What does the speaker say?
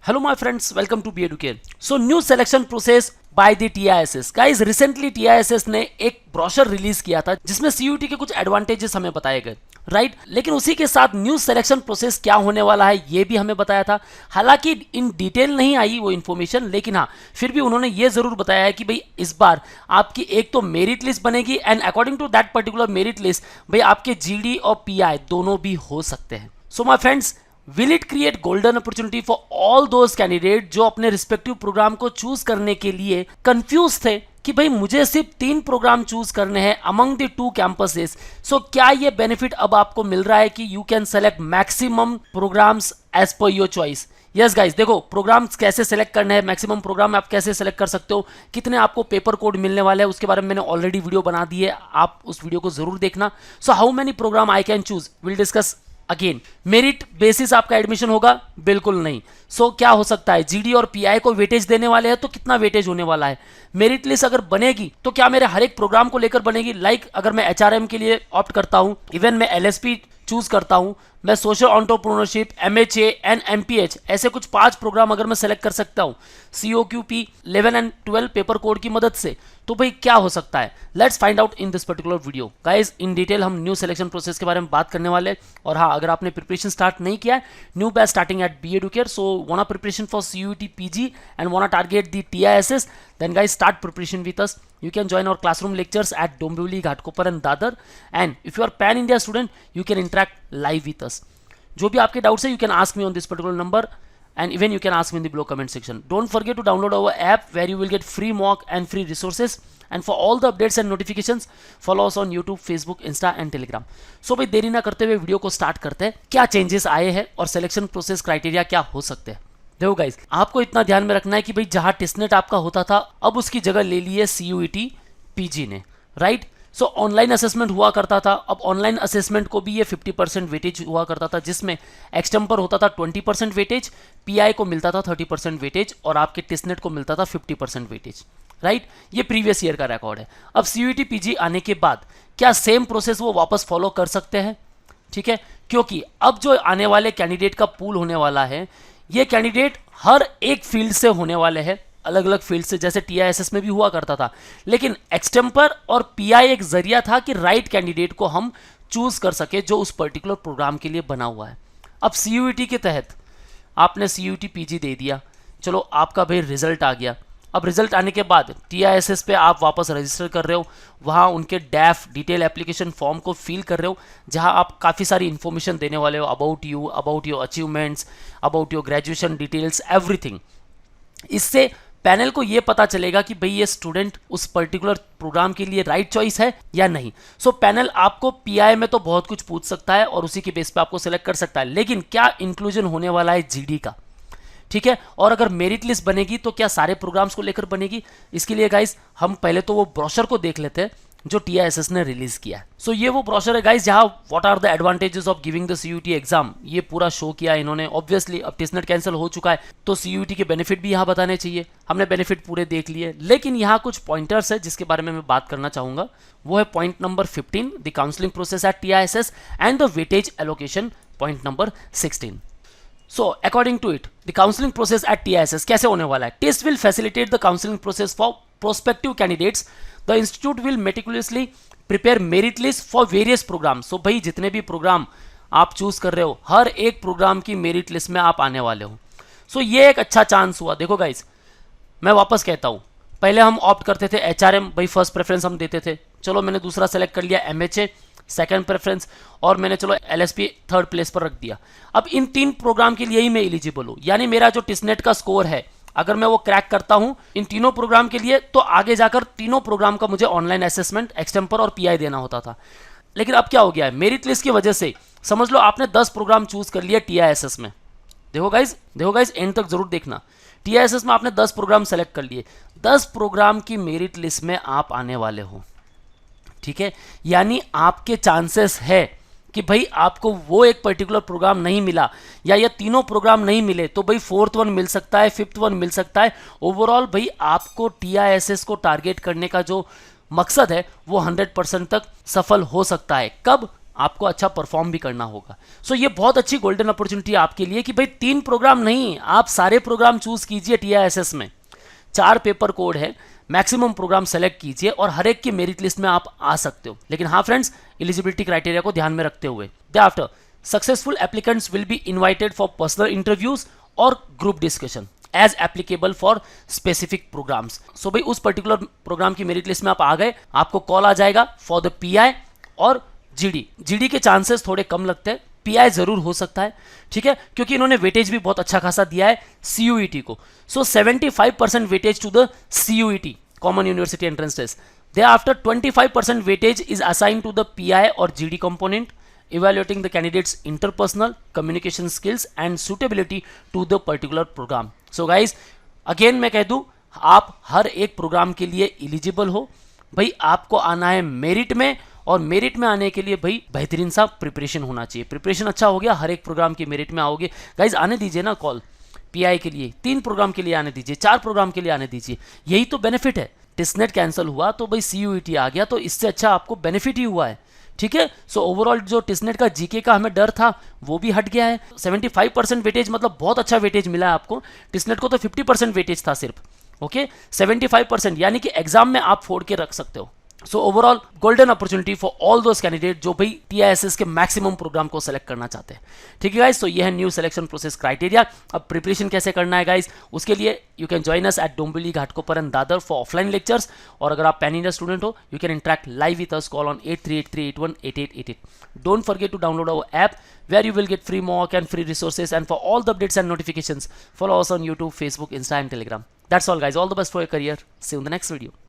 Hello my friends, welcome to B Educare. So new selection process by the TISS. Guys, recently TISS ने एक brochure release किया था जिसमें CUET के कुछ एडवांटेजेस हमें बताए गए, राइट? लेकिन उसी के साथ न्यू सिलेक्शन प्रोसेस क्या होने वाला है ये भी हमें बताया था। हालांकि इन डिटेल नहीं आई वो इन्फॉर्मेशन, लेकिन हाँ फिर भी उन्होंने ये जरूर बताया है कि भाई इस बार आपकी एक तो मेरिट लिस्ट बनेगी and according to that particular merit list भाई आपके GD और PI दोनों भी हो सकते हैं। So my friends, will it create golden opportunity for all those candidate जो अपने रिस्पेक्टिव प्रोग्राम को चूज करने के लिए कंफ्यूज थे कि भाई मुझे सिर्फ 3 प्रोग्राम चूज करने हैं अमंग द 2 कैंपसेस। सो क्या ये बेनिफिट अब आपको मिल रहा है कि you can select maximum programs as per your choice? Yes guys, देखो प्रोग्राम्स कैसे सेलेक्ट करना है, मैक्सिमम प्रोग्राम आप कैसे सेलेक्ट कर सकते हो, कितने आपको पेपर कोड मिलने वाले हैं उसके बारे में मैंने ऑलरेडी वीडियो बना दी है, आप उस वीडियो को जरूर देखना। So how many program I can choose will discuss again. Merit basis आपका एडमिशन होगा? बिल्कुल नहीं। सो क्या हो सकता है, GD और PI को वेटेज देने वाले हैं तो कितना वेटेज होने वाला है? मेरिट लिस्ट अगर बनेगी तो क्या मेरे हर एक प्रोग्राम को लेकर बनेगी? लाइक अगर मैं HRM के लिए ऑप्ट करता हूं, इवन मैं LSP चूज करता हूं, मैं social entrepreneurship, MHA and MPH ऐसे कुछ 5 प्रोग्राम अगर मैं सेलेक्ट कर सकता हूं COQP 11 एंड 12 पेपर कोड की मदद से, तो भाई क्या हो सकता है? Let's find out in this particular video. Guys, in detail हम न्यू सिलेक्शन प्रोसेस के बारे में बात करने वाले हैं। और हाँ, अगर आपने प्रिपरेशन स्टार्ट नहीं किया है, new batch starting at B Educare, so want preparation for CUET PG and want target the TISS, then guys start preparation with us. You can join our classroom lectures at Dombivli, Ghatkopar and Dadar, and if you are pan India student you can interact live with us. जो भी आपके doubts है you can ask me on this particular number and even you can ask me in the below comment section. Don't forget to download our app where you will get free mock and free resources, and for all the updates and notifications follow us on YouTube, Facebook, Insta and Telegram. So भाई देरी ना करते हुए video को start करते हैं। क्या changes आए हैं और सिलेक्शन प्रोसेस क्राइटेरिया क्या हो सकते हैं? देखो गाइस, आपको इतना ध्यान में रखना है कि भाई जहां टिस्नेट आपका होता था अब उसकी जगह ले ली है CUET PG ने, राइट? सो ऑनलाइन असेसमेंट हुआ करता था, अब ऑनलाइन असेसमेंट को भी ये 50% वेटेज हुआ करता था, जिसमें एक्सटेम्पर होता था 20% वेटेज, PI को मिलता था 30% वेटेज और आपके टिस्नेट को मिलता था 50% वेटेज, राइट? ये प्रीवियस ईयर का रिकॉर्ड है। अब CUET PG आने के बाद क्या सेम प्रोसेस वो वापस फॉलो कर सकते हैं? ठीक है, क्योंकि अब जो आने वाले कैंडिडेट का पूल होने वाला है, ये कैंडिडेट हर एक फील्ड से होने वाले हैं, अलग अलग फील्ड से, जैसे TISS में भी हुआ करता था। लेकिन एक्सटेम्पर और PI एक जरिया था कि राइट कैंडिडेट को हम चूज कर सके जो उस पर्टिकुलर प्रोग्राम के लिए बना हुआ है। अब CUET के तहत आपने CUET PG दे दिया, चलो आपका भाई रिजल्ट आ गया। अब रिजल्ट आने के बाद TISS पे आप वापस रजिस्टर कर रहे हो, वहाँ उनके DAF डिटेल एप्लीकेशन फॉर्म को फिल कर रहे हो, जहाँ आप काफ़ी सारी इन्फॉर्मेशन देने वाले हो about you, about your achievements, about your graduation details, everything. इससे पैनल को ये पता चलेगा कि भाई ये स्टूडेंट उस पर्टिकुलर प्रोग्राम के लिए राइट चॉइस है या नहीं। सो पैनल आपको PI में तो बहुत कुछ पूछ सकता है और उसी के बेस पे आपको सेलेक्ट कर सकता है, लेकिन क्या इंक्लूजन होने वाला है GD का? ठीक है, और अगर मेरिट लिस्ट बनेगी तो क्या सारे प्रोग्राम्स को लेकर बनेगी? इसके लिए गाइस हम पहले तो वो ब्रोशर को देख लेते हैं जो TISS ने रिलीज किया है। सो ये वो ब्रोशर है गाइस जहां what are the advantages of giving the CUET exam, ये पूरा शो किया इन्होंने। ऑब्वियसली अब टिस्नेट कैंसिल हो चुका है तो CUET के बेनिफिट भी यहाँ बताने चाहिए। हमने बेनिफिट पूरे देख लिए, लेकिन यहाँ कुछ पॉइंटर्स है जिसके बारे में मैं बात करना चाहूंगा। वो है point number 15, the counselling process at TISS and the weightage allocation, point number 16। So according to it, the counseling process at TISS कैसे होने वाला है? TISS will facilitate the counseling process for prospective candidates. The institute will meticulously prepare merit list for various programs. So भाई जितने भी programme आप choose कर रहे हो, हर एक प्रोग्राम की मेरिट लिस्ट में आप आने वाले हो। सो ये एक अच्छा चांस हुआ। देखो गाइस, मैं वापस कहता हूँ, पहले हम ऑप्ट करते थे HRM, भाई फर्स्ट प्रेफरेंस हम देते थे। चलो मैंने दूसरा सेलेक्ट कर लिया MHA, सेकंड प्रेफरेंस, और मैंने चलो LSP थर्ड प्लेस पर रख दिया। अब इन 3 प्रोग्राम के लिए ही मैं एलिजिबल हूँ, यानी मेरा जो टिस्नेट का स्कोर है अगर मैं वो क्रैक करता हूँ इन तीनों प्रोग्राम के लिए, तो आगे जाकर तीनों प्रोग्राम का मुझे ऑनलाइन असेसमेंट, एक्सटेम्पर और PI देना होता था। लेकिन अब क्या हो गया है, मेरिट लिस्ट की वजह से समझ लो आपने 10 प्रोग्राम चूज कर लिया TISS में। देखो गाइज एंड तक जरूर देखना। TISS में आपने 10 प्रोग्राम सेलेक्ट कर लिए, 10 प्रोग्राम की मेरिट लिस्ट में आप आने वाले हो। ठीक है, यानी आपके चांसेस है कि भाई आपको वो एक पर्टिकुलर प्रोग्राम नहीं मिला या ये तीनों प्रोग्राम नहीं मिले तो भाई 4th वन मिल सकता है, 5th वन मिल सकता है। ओवरऑल भाई आपको TISS को टारगेट करने का जो मकसद है वो 100% तक सफल हो सकता है। कब? आपको अच्छा परफॉर्म भी करना होगा। सो ये बहुत अच्छी गोल्डन अपॉर्चुनिटी आपके लिए कि भाई 3 प्रोग्राम नहीं, आप सारे प्रोग्राम चूज कीजिए TISS में। 4 पेपर कोड है, मैक्सिमम प्रोग्राम सेलेक्ट कीजिए और हर एक की मेरिट लिस्ट में आप आ सकते हो। लेकिन हाँ फ्रेंड्स, एलिजिबिलिटी क्राइटेरिया को ध्यान में रखते हुए। Thereafter successful applicants will be invited for personal interviews और group discussion as applicable for specific programs. सो भाई उस पर्टिकुलर प्रोग्राम की मेरिट लिस्ट में आप आ गए, आपको कॉल आ जाएगा फॉर द PI और GD के चांसेस थोड़े कम लगते हैं, PI जरूर हो सकता है, ठीक है, क्योंकि इन्होंने वेटेज भी बहुत अच्छा खासा दिया है CUET को। So 75% weightage to the CUET, common university entrance test. Thereafter 25% weightage is assigned to the PI or GD component, evaluating the candidate's interpersonal communication skills and suitability to the particular program. So guys, again मैं कह दूं, आप हर एक programme के लिए eligible हो। भाई आपको आना है मेरिट में, और मेरिट में आने के लिए भाई बेहतरीन सा प्रिपरेशन होना चाहिए। प्रिपरेशन अच्छा हो गया, हर एक प्रोग्राम की मेरिट में आओगे। गाइज आने दीजिए ना कॉल, PI के लिए 3 प्रोग्राम के लिए आने दीजिए, 4 प्रोग्राम के लिए आने दीजिए। यही तो बेनिफिट है। टिसनेट कैंसिल हुआ तो भाई CUET आ गया, तो इससे अच्छा आपको बेनिफिट ही हुआ है, ठीक है। सो ओवरऑल जो टिसनेट का GK का हमें डर था वो भी हट गया है। 75% वेटेज मतलब बहुत अच्छा वेटेज मिला है आपको। टिसनेट को तो 50% वेटेज था सिर्फ, ओके। 75% यानी कि एग्जाम में आप फोड़ के रख सकते हो। So overall golden opportunity for all those candidate जो भाई TISS के मैक्सिमम प्रोग्राम को सेलेक्ट करना चाहते हैं, ठीक है गाइज। तो ये है न्यू सिलेक्शन प्रोसेस क्राइटेरिया। अब प्रिपरेशन कैसे करना है गाइज, उसके लिए you can join us at Dombivli Ghatkopar Dadar for offline lectures, और अगर आप पैन इंडिया स्टूडेंट हो you can interact live with us, call on 8383818888। Don't forget to download our app where you will get free mock and free resources, and for all the updates and notifications follow us on YouTube, Facebook, Insta and Telegram. That's all guys, all the best for your career. See you in the next video.